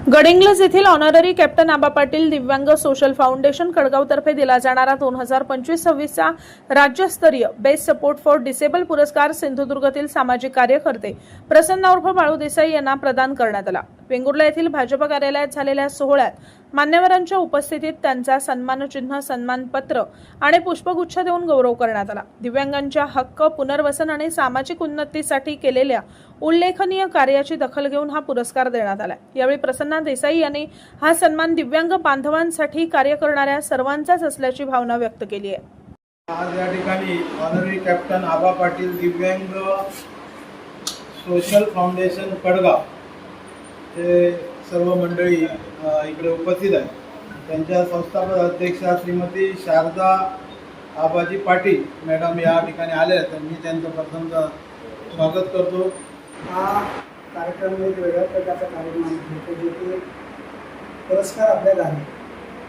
गडिंग्लज येथील honorary captain आबा पाटील दिव्यांग social foundation खडगावतर्फे दिला जाणारा 2025-26चा राज्यस्तरीय बेस्ट सपोर्ट फॉर डिसेबल पुरस्कार सिंधुदुर्गातील सामाजिक कार्यकर्ते प्रसन्न उर्फ बाळू देसाई यांना प्रदान करण्यात आला। वेंगुर्ला येथील भाजप कार्यालयात झालेल्या सोहळ्यात मान्यवरांच्या उपस्थितीत त्यांचा सन्मानचिन्ह, सन्मानपत्र आणि पुष्पगुच्छ देऊन गौरव करण्यात आला। दिव्यांगांच्या हक्क, पुनर्वसन आणि सामाजिक उन्नतीसाठी केलेल्या उल्लेखनीय कार्याची दखल घेऊन हा पुरस्कार देण्यात आला। यावेळी प्रसन्न देसाई यांनी हा सन्मान दिव्यांग बांधवांसाठी कार्य करणाऱ्या सर्वांचाच असल्याची भावना व्यक्त केली आहे। आज या ठिकाणी ऑनररी कॅप्टन आबा पाटील दिव्यांग सोशल फाउंडेशन खडगाव हे सर्व मंडळी इकडे उपस्थित आहेत। त्यांच्या संस्थापक अध्यक्षा श्रीमती शारदा आबाजी पाटील मॅडम या ठिकाणी आले आहेत। मी त्यांचं प्रथमतः स्वागत करतो। हा कार्यक्रम एक वेगळ्या प्रकारचा कार्यक्रम आहे जो की पुरस्कार आपल्या घरी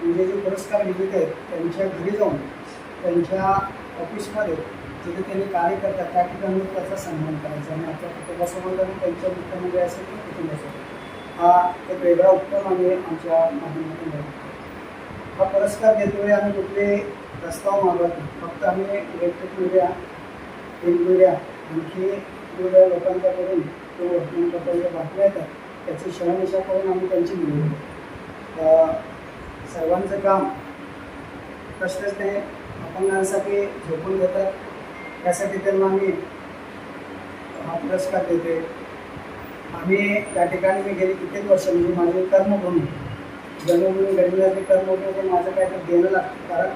म्हणजे जे पुरस्कार विजेते आहेत त्यांच्या घरी जाऊन त्यांच्या ऑफिसमध्ये जिथे त्यांनी कार्य करतात त्या ठिकाणी त्याचा सन्मान करायचा आणि आपल्या कुटुंबासोबत आणि त्यांच्या मित्रांमध्ये असेल की कुटुंबासोबत हा एक वेगळा उपक्रम आम्ही आमच्या माध्यमातून करतो। हा पुरस्कार घेतोवेळी आम्ही कुठले प्रस्ताव मागत नाही, फक्त आम्ही इलेक्ट्रिक मीडिया, प्रिंट मीडिया आणखी वेगवेगळ्या लोकांच्याकडून तो वर्तमानपत्राच्या बातम्या येतात त्याची शहानिशा करून आम्ही त्यांची निवड सर्वांचं काम कष्टच नाही अपंगांसाठी झोपून घेतात त्यासाठी त्यांना आम्ही हा पुरस्कार देते। आम्ही त्या ठिकाणी मी गेली कित्येक वर्ष म्हणजे माझी कर्मभूमी जन्मभूमी गडिंग्लज कर्मभूमी माझं काय तर देणं लागतं, कारण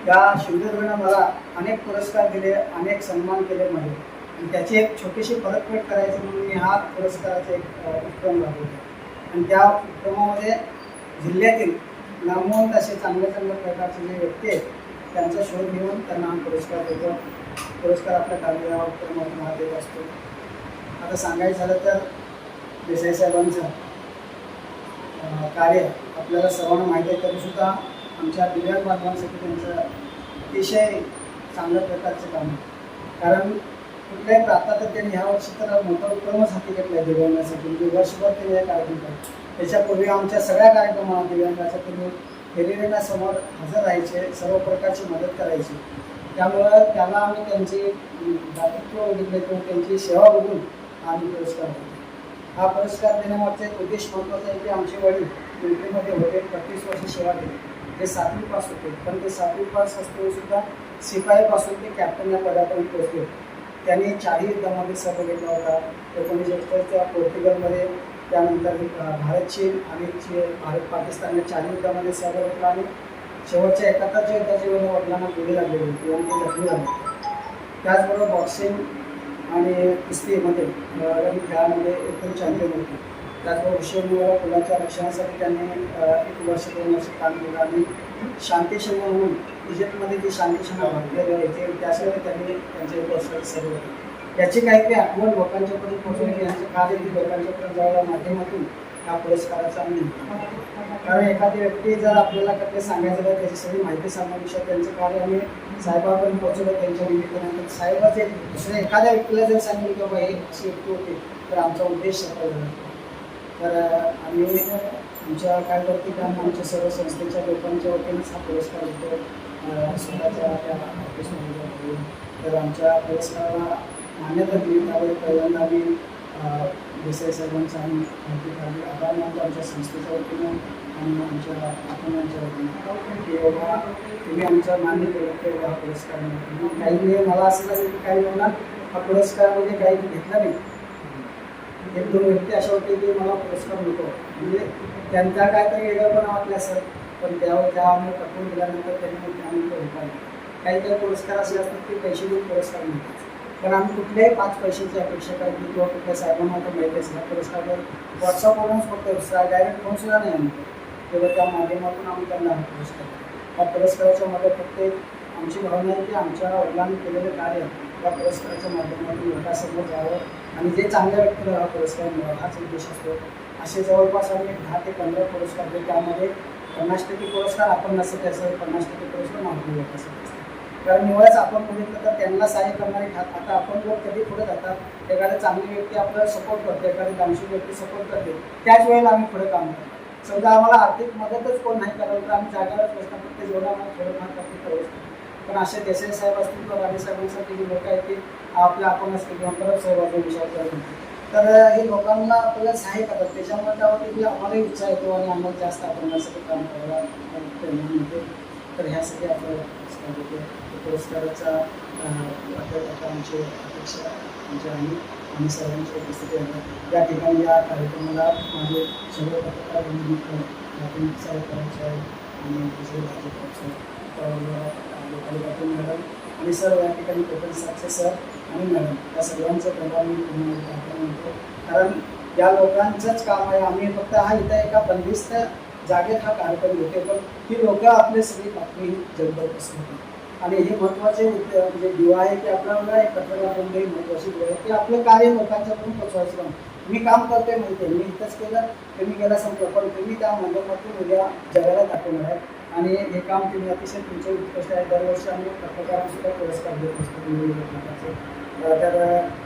त्या सिंधुदुर्गानं मला अनेक पुरस्कार दिले, अनेक सन्मान केले माझे आणि त्याची एक छोटीशी परतफेड करायची म्हणून मी हा पुरस्काराचा एक उपक्रम राबवतो आणि त्या उपक्रमामध्ये जिल्ह्यातील नामवंत असे चांगल्या प्रकारचे जे व्यक्ती आहेत त्यांचा शोध घेऊन त्यांना हा पुरस्कार देतो। पुरस्कार आपल्या कार्य उपक्रमातून हा देत असतो। आता सांगायचं झालं तर देसाई साहेबांचं कार्य आपल्याला सर्वांना माहीत आहे, तरीसुद्धा आमच्या दिव्यांग बांधवांसाठी त्यांचं अतिशय चांगल्या प्रकारचं काम आहे। कारण कुठल्याही आता तर त्यांनी ह्या वर्षी तर मोठा उपक्रमच हाती घेतला आहे दिव्यांगासाठी, म्हणजे वर्षभर त्यांनी हे कार्यक्रम करतो। त्याच्यापूर्वी आमच्या सगळ्या कार्यक्रमाला दिव्यांगासाठी तुम्ही फेरीरेना समोर हजर राहायचे, सर्व प्रकारची मदत करायची। त्यामुळं त्याला आम्ही त्यांची दातृत्व बघितले किंवा त्यांची सेवा बघून आम्ही पुरस्कार देतो। हा पुरस्कार देण्यामागचा एक उद्देश महत्त्वाचा आहे की आमचे वडील मिलिटरीमध्ये होते, 35 वर्ष सेवा केली, ते 7वी पास होते, पण ते 7वी पास असतानासुद्धा शिपाईपासून ते कॅप्टन या पदापर्यंत पोहोचले। त्यांनी 4 युद्धामध्ये सहभाग घेतला होता। 1971च्या पोर्तुगलमध्ये, त्यानंतर भारत चीन आणि भारत पाकिस्तान या 4 युद्धामध्ये सहभाग घेतला आणि शेवटच्या 71च्या युद्धाच्या वेळेला वडिलांना गोळी लागलेली होती आणि ते जखमी झाले। त्याचबरोबर बॉक्सिंग आणि कुस्तीमध्ये खेळामध्ये एकदम चॅम्पियन होते। त्याचबरोबर विश्वविद्यालय फुलांच्या रक्षणासाठी त्यांनी 1 वर्ष 2 वर्ष काम केलं आणि शांतीसेना म्हणून इजिप्तमध्ये जी शांतीसेना भरलेली आहे त्यासाठी त्यांनी त्यांचे 1 वर्ष सर्व होते। याची काहीतरी आठवण लोकांच्यापर्यंत पोहोचवली यांचं कार्य ती लोकांच्यापर्यंत जायला माध्यमातून हा पुरस्काराचा आम्ही कारण एखादी व्यक्ती जर आपल्याला काही सांगायचं तर त्याची सगळी माहिती सांगण्यापेक्षा त्यांचं कार्य आम्ही साहेबांपर्यंत पोहोचवलं त्यांच्या निमित्तानं। साहेबाचे दुसऱ्या एखाद्या व्यक्तीला जर सांगितलं की बाबा ही अशी व्यक्ती होती तर आमचा उद्देश सफल झाला। तर आम्ही आमच्या काय करतो की आम्ही आमच्या सर्व संस्थेच्या लोकांच्या वतीनेच हा पुरस्कार देतो स्वतःच्या त्या ऑफिसमध्ये। तर आमच्या पुरस्काराला मान्यता दिली त्यावेळी पहिल्यांदा आम्ही देसाई साहेबांचा आम्ही माहिती काढली, आभार मानतो आमच्या संस्थेच्या वतीनं आणि आमच्या अपंगांच्या वतीनं की बाबा तुम्ही आमचा मान्य केलं हा पुरस्कार मिळतो। काही नाही मला असं झालं की काही लोकांना हा पुरस्कार म्हणजे काही घेतला नाही, 1-2 व्यक्ती अशा होते की मला पुरस्कार मिळतो म्हणजे त्यांचा काहीतरी वेगळंपणा वाटलं असेल, पण त्या आम्ही पटवून दिल्यानंतर त्यांनी आम्ही उपाय काही पुरस्कार असे असतात की पैसे देऊन पुरस्कार मिळतात, पण आम्ही कुठल्याही 5 पैशाची अपेक्षा करत नाही किंवा कुठल्या साहेबांना आता माहिती असेल पुरस्कार व्हॉट्सअपवरूनच फक्त डायरेक्ट फोनसुद्धा नाही आम्ही तेव्हा त्या माध्यमातून आम्ही त्यांना हा पुरस्कार त्या पुरस्काराच्या मध्ये फक्त आमची भावना आहे की आमच्या वडिलांनी केलेलं कार्य या पुरस्काराच्या माध्यमातून लोकांसमोर जावं आणि जे चांगल्या व्यक्तीला हा पुरस्कार मिळावा हाच उद्देश असतो। असे जवळपास आम्ही 10 ते 15 पुरस्कार देतो, त्यामध्ये 50% पुरस्कार आपण नसतं त्याचं 50% पुरस्कार मागणी लोक असं असतं। कारण निवळच आपण बघितलं तर त्यांना सहाय्य करणारे आता आपण लोक कधी पुढे जातात, एखादी चांगली व्यक्ती आपल्याला सपोर्ट करते, एखादी दानशूर व्यक्ती सपोर्ट करते, त्याच वेळेला आम्ही पुढे काम करतो। समजा आम्हाला आर्थिक मदतच कोण नाही करायला तर आम्ही जागाच बसणार, फक्त जेवढं आम्हाला थोडंफार करतो तेवढंच. पण असे देसाई साहेब असतील किंवा राणे साहेबांसारखी जी लोक आहेत ते आपल्या आपण असतील किंवा परत साहेबांचा विचार करत होते, तर हे लोकांना आपल्याला सहाय्य करतात. त्याच्यामुळे काय होतं की आम्हालाही उत्साह येतो आणि आम्हाला जास्त आपण असं काम करायला प्रेरणा मिळते. तर ह्यासाठी आपल्याला पुरस्काराचा आता आमची अपेक्षा आमच्या आणि सर्वांची उपस्थिती आहे. या ठिकाणी या कार्यक्रमाला माझे सर्व पत्रकार साहेब आणि दुसरे भाजपचे लोकांनी मॅडम आणि सर या ठिकाणी कोकण साक्षे सर आणि मॅडम या सर्वांचं प्रभाव मी म्हणतो. कारण या लोकांचंच काम आहे. आम्ही फक्त हा इथं एका बंदिस्त जागेत हा कार्यक्रम घेतो, पण ही लोकं आपले सगळी बातमी जगभर पसरवतात. आणि हे महत्त्वाचे म्हणजे दिवा आहे की आपल्याला एक पत्रकार बनणे महत्त्वाची दिवा आहे की आपलं कार्य लोकांच्यापर्यंत पोचवायचं काम. मी काम करतोय माहिती आहे, मी इथंच केलं ते मी केलं संपलं, पण तुम्ही त्या माध्यमातून उद्या जगाला दाखवणार आहे. आणि हे काम तुम्ही अतिशय तुमचं उत्कृष्ट आहे. दरवर्षी आम्ही पत्रकारांसुद्धा पुरस्कार देत असतो. तर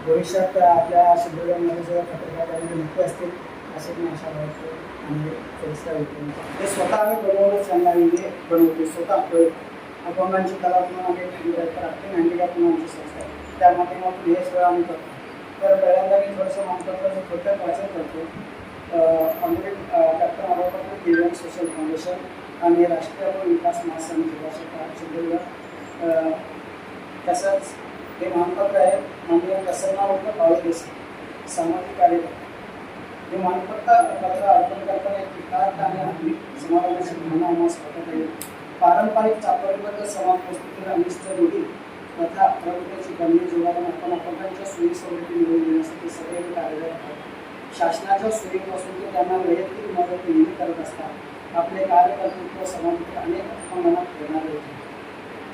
भविष्यात आपल्या सिंधुदुर्गमध्ये जेव्हा पत्रकारांमध्ये नक्की असतील असे मी आशा बाळगतो आणि पुरस्कार देतो. हे स्वतः आम्ही बनवूनच त्यांना बनवतो. स्वतः अपंगांची कला म्हणून आम्ही हँडिकॅप म्हणून आमची संस्था आहे, त्या माध्यमातून हे सगळं आम्ही करतो. तर पहिल्यांदा मी थोडंसं मानपत्राचं थोडक्यात वाचन करतो. कॅप्टन आबापाटील दिव्यांग सोशल फाउंडेशन आणि राष्ट्रीय विकास महासंघ सिंधुदुर्ग. तसंच हे मानपत्र आहे माननीय प्रसन्ना पावळे देसाई सामाजिक कार्यकर्ता. हे मानपत्र अर्पण करताना एक विकास आणि आधुनिक समाजाची भावना आम्हाला स्वतः येईल. पारंपरिक चापरीबद्दल समाज प्रस्तुतीला अनिष्ट रूढी प्रथा प्रवृत्तीची कमी जोडावून आपण अपंगांच्या सोयी सवलती मिळवून देण्यासाठी सगळे कार्यरत आहोत. शासनाच्या सोयीपासून ते त्यांना वैयक्तिक मदत नेहमी करत असतात. आपले कार्यकर्तृत्व समाजातील अनेक अपंगांना प्रेरणा देते.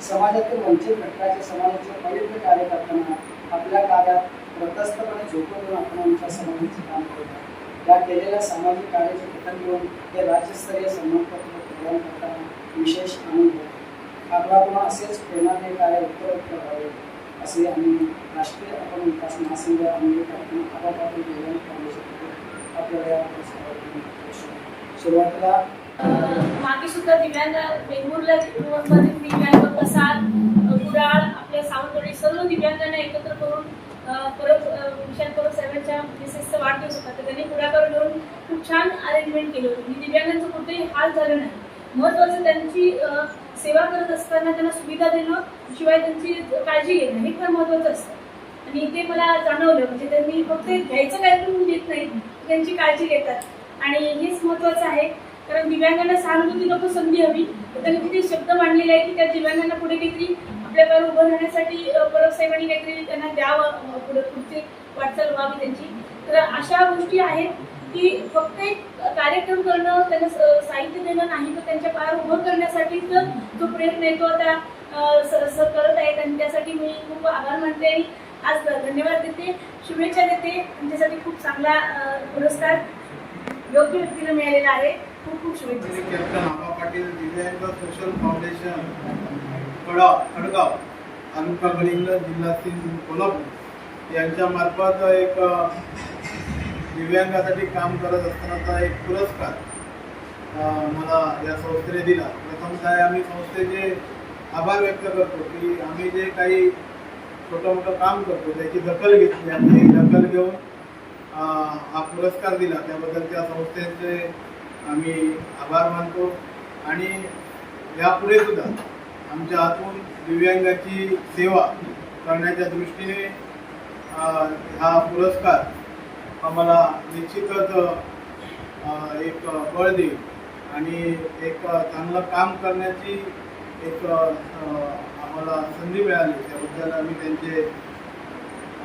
समाजातील वंचित घटकाचे समाजाचे पवित्र कार्य करताना आपल्या कार्यात प्रतस्थपणे झोकून आपण आमच्या समाजाचे काम करतात. या केलेल्या सामाजिक कार्याचे पठण घेऊन ते राज्यस्तरीय सन्मानपत्र प्रदान करताना विशेष आनंद होतो. आपल्याकडून असेच प्रेरणादायी कार्य उत्तरोत्तर व्हावे असे आम्ही राष्ट्रीय अपंग विकास महासंघ आणि आबापाटील दिव्यांग फाउंडेशन आपल्याला या सुरुवातीला मागे सुद्धा दिव्यांग वेंगुर्ला दिव्यांग प्रसाद कुडाळ आपल्या सावंतवाडी सर्व दिव्यांगांना एकत्र करून परत विशाल परब साहेबांच्या मिसेसचा वाढदिवस होता, तर त्यांनी पुढाकार घेऊन खूप छान अरेंजमेंट केलं होतं. दिव्यांगांचं कुठेही हाल झालं नाही. महत्त्वाचं त्यांची सेवा करत असताना त्यांना सुविधा देणं शिवाय त्यांची काळजी घेणं हे फार महत्त्वाचं असतं. आणि ते मला जाणवलं, म्हणजे त्यांनी फक्त घ्यायचं कार्यक्रम देत नाहीत, त्यांची काळजी घेतात आणि हेच महत्त्वाचं आहे. कारण दिव्यांगांना सहानुभूती नको संधी हवी. त्यांनी किती शब्द मांडलेले आहे की त्या दिव्यांगांना पुढे काहीतरी आपल्या पायावर उभं राहण्यासाठी परब साहेबांनी काहीतरी त्यांना द्यावं, पुढची वाटचाल व्हावी त्यांची. तर अशा गोष्टी आहेत की फक्त एक कार्यक्रम करणं, त्यांना साहित्य देणं नाही, तर त्यांच्या पायावर उभं करण्यासाठी तर जो प्रयत्न आहे तो आता सर करत आहेत आणि त्यासाठी मी खूप आभार मानते आणि आज धन्यवाद देते, शुभेच्छा देते. त्यांच्यासाठी खूप चांगला पुरस्कार योग्य व्यक्तीला मिळालेला आहे. खूप खूप शुभेच्छा. कॅप्टन आबापाटील दिव्यांग सोशल फाउंडेशन खडगाव तालुका गडिंग्लज जिल्हा कोल्हापूर यांच्या मार्फत एक दिव्यांगासाठी काम करत असतानाचा एक पुरस्कार मला या संस्थेने दिला. प्रथमतः आम्ही संस्थेचे आभार व्यक्त करतो की आम्ही जे काही छोटं मोठं काम करतो त्याची दखल घेतली आणि दखल घेऊन हा पुरस्कार दिला, त्याबद्दल त्या संस्थेचे आम्ही आभार मानतो. आणि यापुढे सुद्धा आमच्या हातून दिव्यांगाची सेवा करण्याच्या दृष्टीने हा पुरस्कार आम्हाला निश्चितच एक बळ देईल आणि एक चांगलं काम करण्याची एक आम्हाला संधी मिळाली, त्याबद्दल आम्ही त्यांचे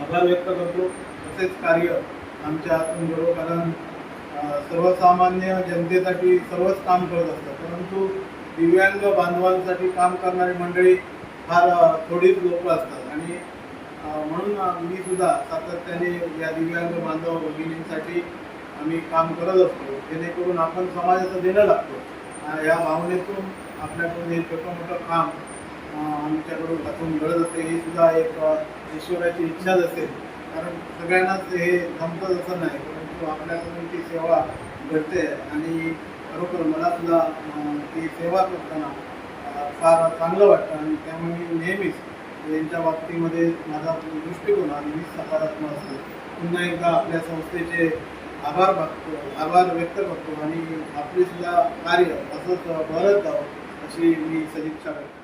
आभार व्यक्त करतो. तसेच कार्य आमच्या हातून घडो, कारण सर्वसामान्य जनतेसाठी सर्वच काम करत असतात, परंतु दिव्यांग बांधवांसाठी काम करणारी मंडळी फार थोडीच लोक असतात. आणि म्हणून मी सुद्धा सातत्याने या दिव्यांग बांधव भगिनींसाठी आम्ही काम करत असतो, जेणेकरून आपण समाजाचं देणं लागतो. या भावनेतून आपल्याकडून हे छोटं मोठं काम आमच्याकडून हातून घडत असते. ही सुद्धा एक ईश्वराची इच्छाच असेल, कारण सगळ्यांनाच हे जमतं असं नाही, परंतु आपल्याकडून ती सेवा घडते आणि सुद्धा ती सेवा करताना फार चांगलं वाटतं आणि त्यामुळे मी नेहमीच यांच्या बाबतीमध्ये माझा दृष्टिकोन हा नेहमीच सकारात्मक असतो. पुन्हा एकदा आपल्या संस्थेचे आभार व्यक्त करतो आणि आपले सुद्धा कार्य असंच बरंच जावं अशी मी सदिच्छा करतो.